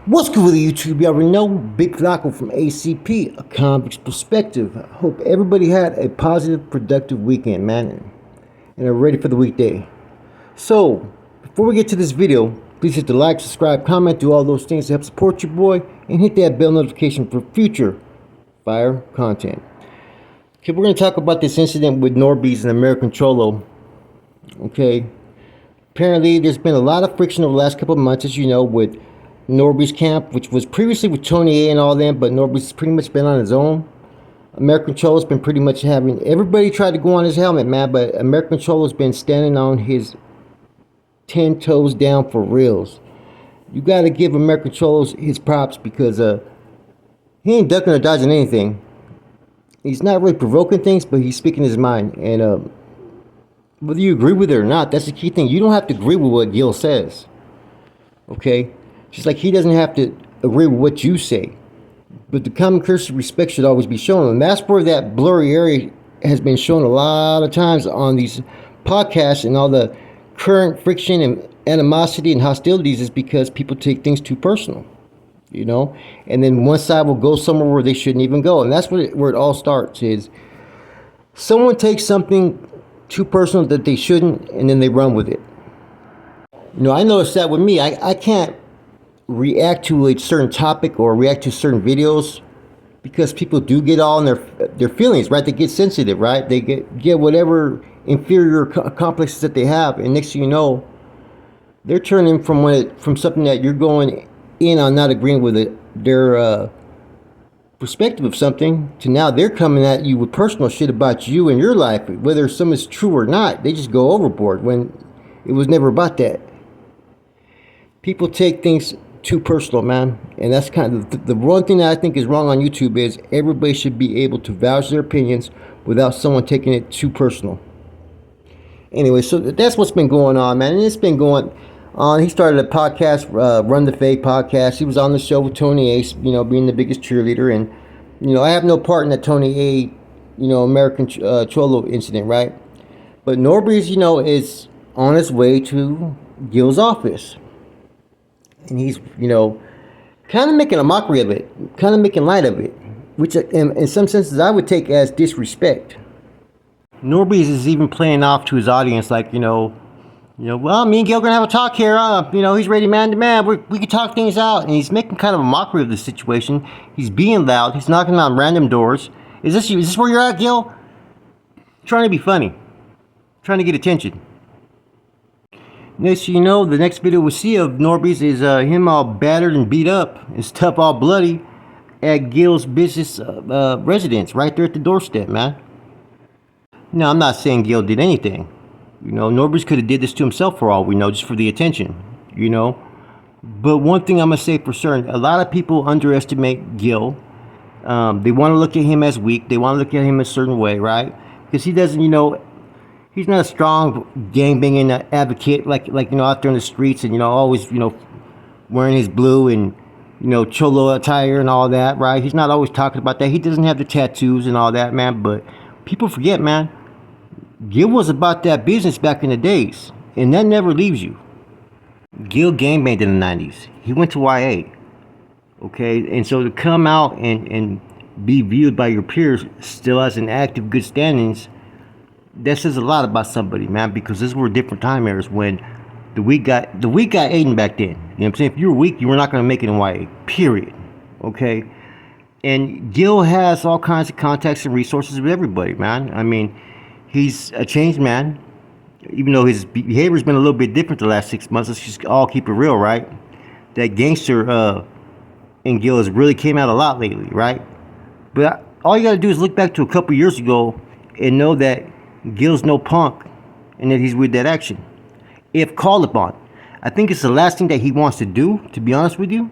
What's good with YouTube? You already know, Big Flacco from ACP, a convict's perspective. I hope everybody had a positive, productive weekend, man, and are ready for the weekday. So, before we get to this video, please hit the like, subscribe, comment, do all those things to help support your boy, and hit that bell notification for future fire content. Okay, we're going to talk about this incident with NORBEEZ and American Trollo. Okay, apparently there's been a lot of friction over the last couple of months, as you know, with NORBEEZ camp, which was previously with Tony A and all them, but NORBEEZ has pretty much been on his own. American Cholo's been pretty much having everybody tried to go on his helmet, man, but American Cholo's been standing on his 10 toes down for reals. You got to give American Cholo's his props because he ain't ducking or dodging anything. He's not really provoking things, but he's speaking his mind, and whether you agree with it or not, that's the key thing. You don't have to agree with what Gil says, okay? Just like he doesn't have to agree with what you say. But the common courtesy respect should always be shown. And that's where that blurry area has been shown a lot of times on these podcasts, and all the current friction and animosity and hostilities is because people take things too personal, you know? And then one side will go somewhere where they shouldn't even go. And that's where it all starts, is someone takes something too personal that they shouldn't, and then they run with it. You know, I noticed that with me. I can't react to a certain topic or react to certain videos because people do get all in their feelings, right? They get sensitive, right? They get whatever inferior complexes that they have, and next thing you know, they're turning from something that you're going in on not agreeing with their perspective of something, to now they're coming at you with personal shit about you and your life, whether some is true or not. They just go overboard when it was never about that. People take things too personal, man, and that's kind of the one thing that I think is wrong on YouTube, is everybody should be able to vouch their opinions without someone taking it too personal. Anyway, so that's what's been going on, man, and it's been going on. He started a podcast, Run the Fade podcast. He was on the show with Tony A, you know, being the biggest cheerleader, and you know, I have no part in that Tony A, you know, American Cholo incident, right? But NORBEEZ, you know, is on his way to Gil's office. And he's, you know, kind of making a mockery of it, kind of making light of it, which in some senses I would take as disrespect. NORBEEZ is even playing off to his audience like, you know, well, me and Gil are going to have a talk here. You know, he's ready man to man. We can talk things out. And he's making kind of a mockery of the situation. He's being loud. He's knocking on random doors. Is this where you're at, Gil? Trying to be funny. Trying to get attention. Next, you know, the next video we see of NORBEEZ is him all battered and beat up, his stuff all bloody, at Gil's business residence, right there at the doorstep, man. Now, I'm not saying Gil did anything. You know, NORBEEZ could have did this to himself for all we know, just for the attention, you know. But one thing I'm going to say for certain, a lot of people underestimate Gil. They want to look at him as weak. They want to look at him a certain way, right? Because he doesn't, you know, he's not a strong gangbanging advocate like you know, out there in the streets, and you know, always, you know, wearing his blue and, you know, cholo attire and all that, right? He's not always talking about that. He doesn't have the tattoos and all that, man. But people forget, man, Gil was about that business back in the days, and that never leaves you. Gil gangbanged in the 90s. He went to YA, okay? And so to come out and be viewed by your peers still as an active good standings, that says a lot about somebody, man, because this were different time eras when the weak got Aiden back then. You know what I'm saying? If you were weak, you were not going to make it in YA, period. Okay? And Gil has all kinds of contacts and resources with everybody, man. I mean, he's a changed man, even though his behavior's been a little bit different the last 6 months. Let's just all keep it real, right? That gangster in Gil has really came out a lot lately, right? But all you got to do is look back to a couple years ago and know that Gil's no punk, and that he's with that action if called upon. I think it's the last thing that he wants to do, to be honest with you.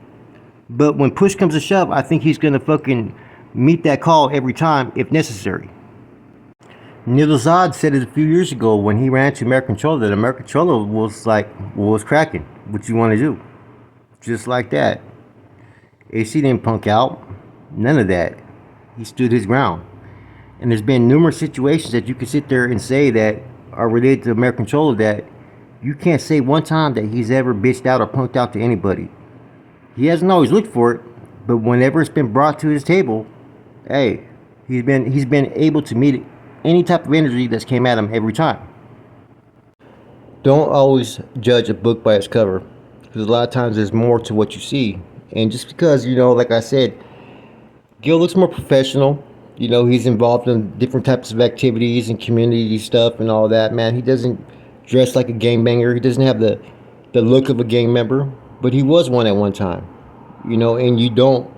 But when push comes to shove, I think he's gonna fucking meet that call every time if necessary. Neil Zod said it a few years ago when he ran to American Cholo, that American Cholo was like, well, what's cracking? What you want to do? Just like that. AC didn't punk out. None of that. He stood his ground. And there's been numerous situations that you can sit there and say that are related to American Cholo that you can't say one time that he's ever bitched out or punked out to anybody. He hasn't always looked for it, but whenever it's been brought to his table, hey, he's been able to meet any type of energy that's came at him every time. Don't always judge a book by its cover, because a lot of times there's more to what you see. And just because, like I said, Gil looks more professional. He's involved in different types of activities and community stuff and all that. Man, he doesn't dress like a gangbanger. He doesn't have the look of a gang member, but he was one at one time. And you don't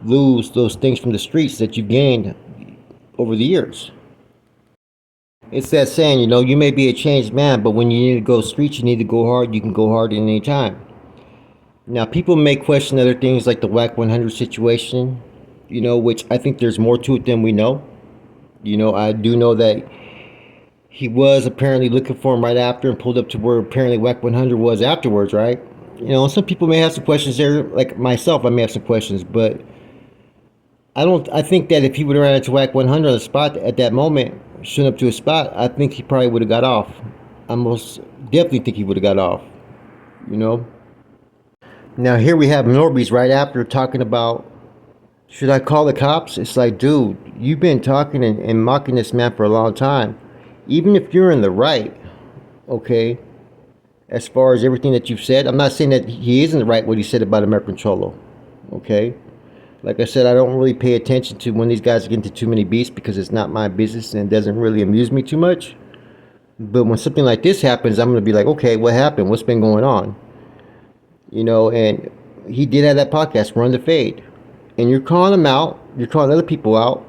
lose those things from the streets that you gained over the years. It's that saying, you may be a changed man, but when you need to go streets, you need to go hard. You can go hard at any time. Now, people may question other things like the WAC 100 situation, which I think there's more to it than we know. I do know that he was apparently looking for him right after and pulled up to where apparently WAC 100 was afterwards, right? Some people may have some questions there, like myself, I may have some questions, but I think that if he would have ran into WAC 100 on the spot at that moment, showing up to a spot, I think he probably would have got off. I most definitely think he would have got off, Now here we have NORBEEZ right after talking about, should I call the cops? It's like, dude, you've been talking and mocking this man for a long time. Even if you're in the right, okay, as far as everything that you've said, I'm not saying that he isn't right what he said about American Cholo, okay? Like I said, I don't really pay attention to when these guys get into too many beats because it's not my business and it doesn't really amuse me too much. But when something like this happens, I'm going to be like, okay, what happened? What's been going on? And he did have that podcast, Run the Fade. And you're calling him out. You're calling other people out.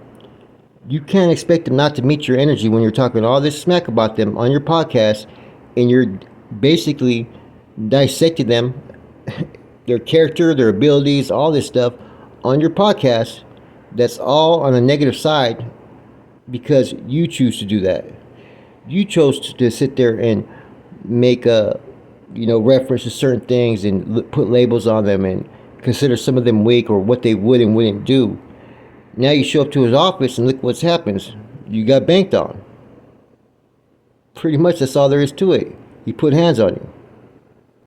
You can't expect them not to meet your energy when you're talking all this smack about them on your podcast and you're basically dissecting them, their character, their abilities, all this stuff on your podcast. That's all on the negative side because you choose to do that. You chose to sit there and make a reference to certain things and put labels on them and consider some of them weak or what they would and wouldn't do. Now you show up to his office and look what happens. You got banked on. Pretty much that's all there is to it. He put hands on you.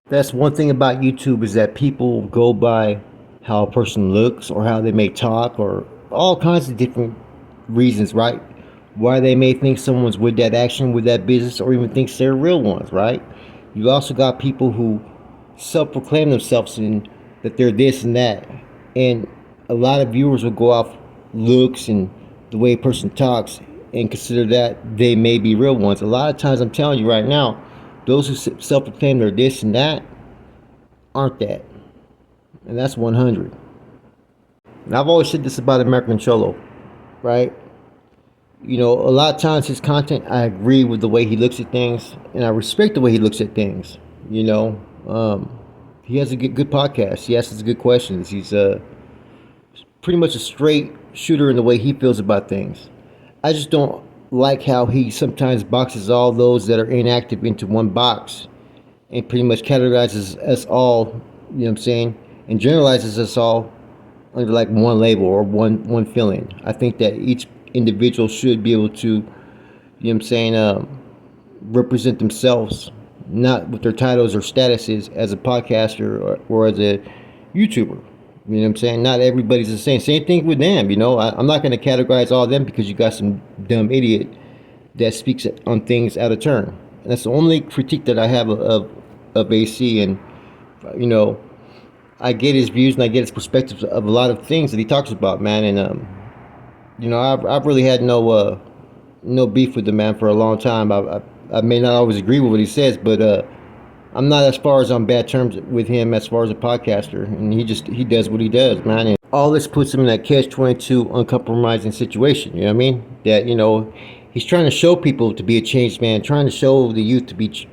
That's one thing about YouTube is that people go by how a person looks or how they may talk or all kinds of different reasons, right? Why they may think someone's with that action, with that business, or even thinks they're real ones, right? You also got people who self-proclaim themselves in that they're this and that. And a lot of viewers will go off looks and the way a person talks and consider that they may be real ones. A lot of times, I'm telling you right now, those who self-proclaim they're this and that aren't that. And that's 100. And I've always said this about American Cholo, right? A lot of times his content, I agree with the way he looks at things, and I respect the way he looks at things. He has a good podcast. He asks good questions. He's pretty much a straight shooter in the way he feels about things. I just don't like how he sometimes boxes all those that are inactive into one box and pretty much categorizes us all, and generalizes us all under like one label or one feeling. I think that each individual should be able to, represent themselves, not with their titles or statuses as a podcaster or as a YouTuber. Not everybody's the same. Same thing with them, I'm not going to categorize all of them because you got some dumb idiot that speaks on things out of turn. And that's the only critique that I have of AC. And, I get his views and I get his perspectives of a lot of things that he talks about, man. And, I've really had no beef with the man for a long time. I may not always agree with what he says, but I'm not as far as on bad terms with him as far as a podcaster. And he does what he does, man. And all this puts him in that catch-22 uncompromising situation. You know what I mean? That, he's trying to show people to be a changed man, trying to show the youth to be,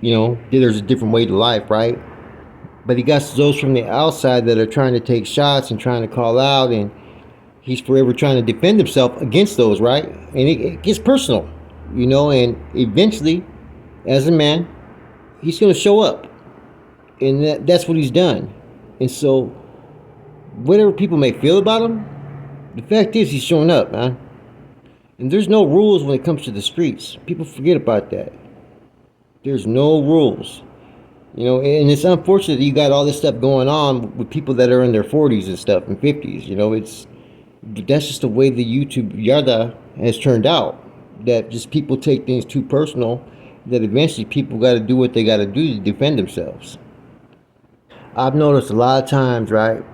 there's a different way to life, right? But he got those from the outside that are trying to take shots and trying to call out, and he's forever trying to defend himself against those, right? And it gets personal, and eventually, as a man, he's going to show up. And that's what he's done. And so, whatever people may feel about him, the fact is he's showing up, man. And there's no rules when it comes to the streets. People forget about that. There's no rules. You know, and it's unfortunate that you got all this stuff going on with people that are in their 40s and stuff and 50s. You know, that's just the way the YouTube yada has turned out. That just people take things too personal. That eventually people got to do what they got to do to defend themselves. I've noticed a lot of times, right?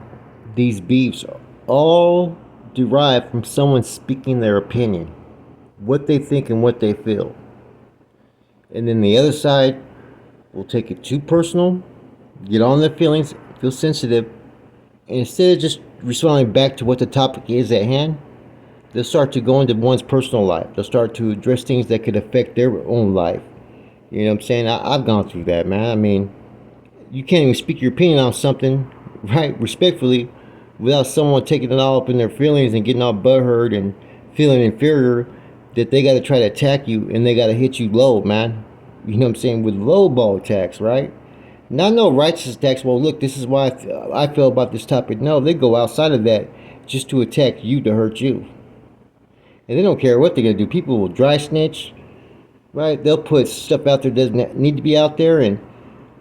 These beefs all derive from someone speaking their opinion, what they think and what they feel, and then the other side will take it too personal, get on their feelings, feel sensitive, and instead of just responding back to what the topic is at hand, they'll start to go into one's personal life. They'll start to address things that could affect their own life. You know what I'm saying? I've gone through that, man. I mean, you can't even speak your opinion on something, right, respectfully, without someone taking it all up in their feelings and getting all butthurt and feeling inferior that they got to try to attack you and they got to hit you low, man. You know what I'm saying? With low ball attacks, right? Not no righteous attacks. Well, look, this is why I feel about this topic. No, they go outside of that just to attack you, to hurt you. And they don't care what they're going to do. People will dry snitch, right? They'll put stuff out there that doesn't need to be out there. And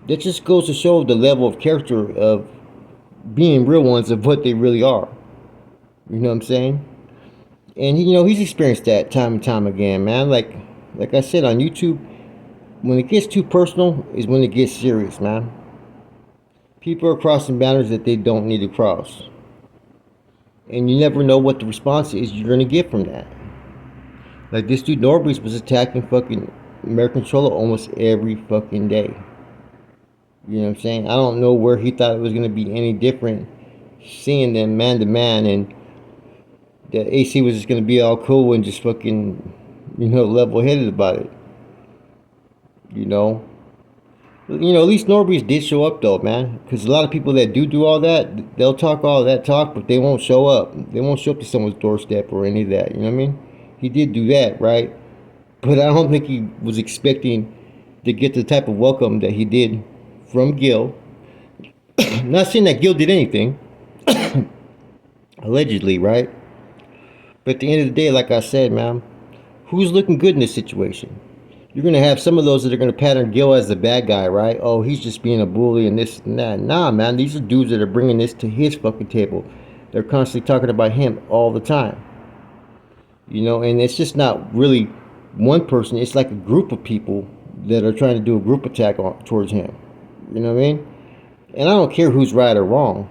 that just goes to show the level of character of being real ones of what they really are. You know what I'm saying? And you know, he's experienced that time and time again, man. Like I said on YouTube, when it gets too personal is when it gets serious, man. People are crossing boundaries that they don't need to cross. And you never know what the response is you're gonna get from that. Like this dude NORBEEZ was attacking fucking American Cholo almost every fucking day. You know what I'm saying? I don't know where he thought it was gonna be any different seeing them man to man, and that AC was just gonna be all cool and just fucking, you know, level headed about it. You know, at least NORBEEZ did show up though, man. Because a lot of people that do all that, they'll talk all that talk, but they won't show up. They won't show up to someone's doorstep or any of that. You know what I mean? He did do that, right? But I don't think he was expecting to get the type of welcome that he did from Gil. Not saying that Gil did anything, allegedly, right? But at the end of the day, like I said, man, who's looking good in this situation? You're going to have some of those that are going to pattern Gil as the bad guy, right? Oh, he's just being a bully and this and that. Nah, man, these are dudes that are bringing this to his fucking table. They're constantly talking about him all the time. You know, and it's just not really one person. It's like a group of people that are trying to do a group attack towards him. You know what I mean? And I don't care who's right or wrong.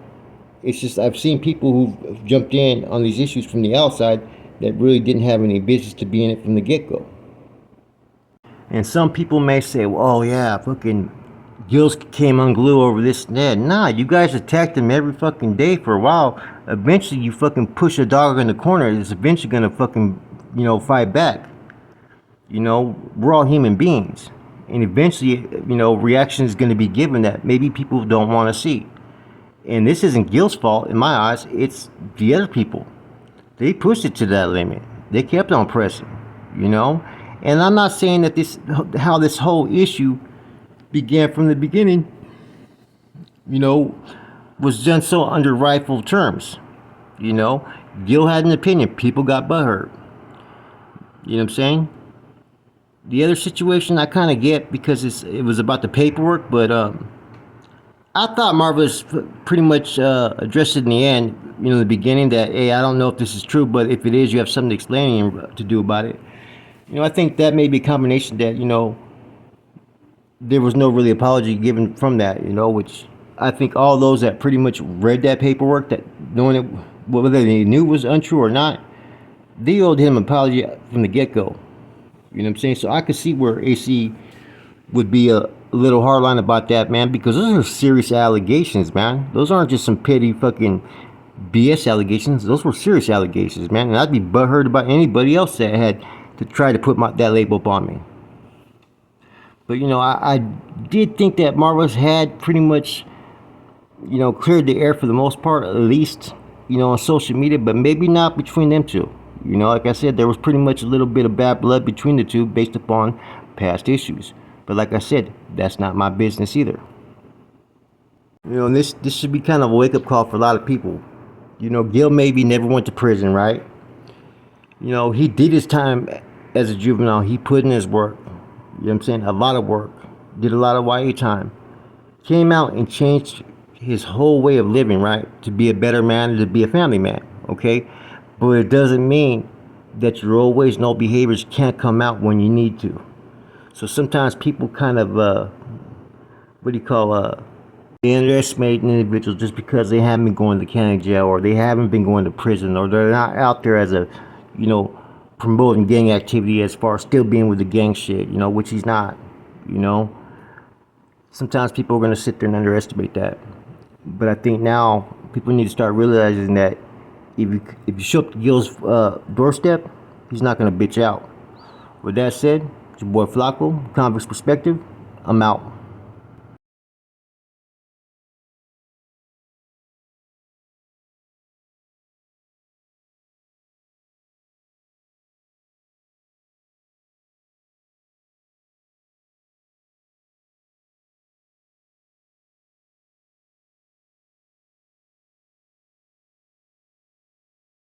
It's just I've seen people who've jumped in on these issues from the outside that really didn't have any business to be in it from the get-go. And some people may say, well, oh yeah, fucking Gills came unglued over this and that. Nah, you guys attacked him every fucking day for a while. Eventually you fucking push a dog in the corner. It's eventually gonna fucking, fight back. You know, we're all human beings. And eventually, reaction is gonna be given that maybe people don't want to see. And this isn't Gil's fault in my eyes, it's the other people. They pushed it to that limit. They kept on pressing, And I'm not saying that how this whole issue began from the beginning, was done so under rightful terms. Gil had an opinion. People got butthurt. You know what I'm saying? The other situation I kind of get because it was about the paperwork, but I thought Marvelous pretty much addressed it in the end, in the beginning that, hey, I don't know if this is true, but if it is, you have something to explain to do about it. I think that may be a combination that, there was no really apology given from that, which I think all those that pretty much read that paperwork, that knowing it, whether they knew was untrue or not, they owed him an apology from the get-go. You know what I'm saying? So I could see where AC would be a little hardline about that, man, because those are serious allegations, man. Those aren't just some petty fucking BS allegations. Those were serious allegations, man. And I'd be butthurt about anybody else that had to try to put that label up on me. But, I did think that Marvelous had pretty much, cleared the air for the most part, at least, on social media, but maybe not between them two. Like I said, there was pretty much a little bit of bad blood between the two based upon past issues. But like I said, that's not my business either. And this should be kind of a wake-up call for a lot of people. Gil maybe never went to prison, right? He did his time as a juvenile. He put in his work. You know what I'm saying? A lot of work. Did a lot of YA time. came out and changed his whole way of living, right? To be a better man, to be a family man, okay? But it doesn't mean that your old ways and old behaviors can't come out when you need to. So sometimes people kind of, what do you call, they underestimate individuals just because they haven't been going to county jail, or they haven't been going to prison, or they're not out there as a, you know, promoting gang activity as far as still being with the gang shit, you know, which he's not, you know. Sometimes people are going to sit there and underestimate that. But I think now people need to start realizing that if you show up to Gil's doorstep, he's not going to bitch out. With that said, it's your boy Flacco, Convict's Perspective. I'm out.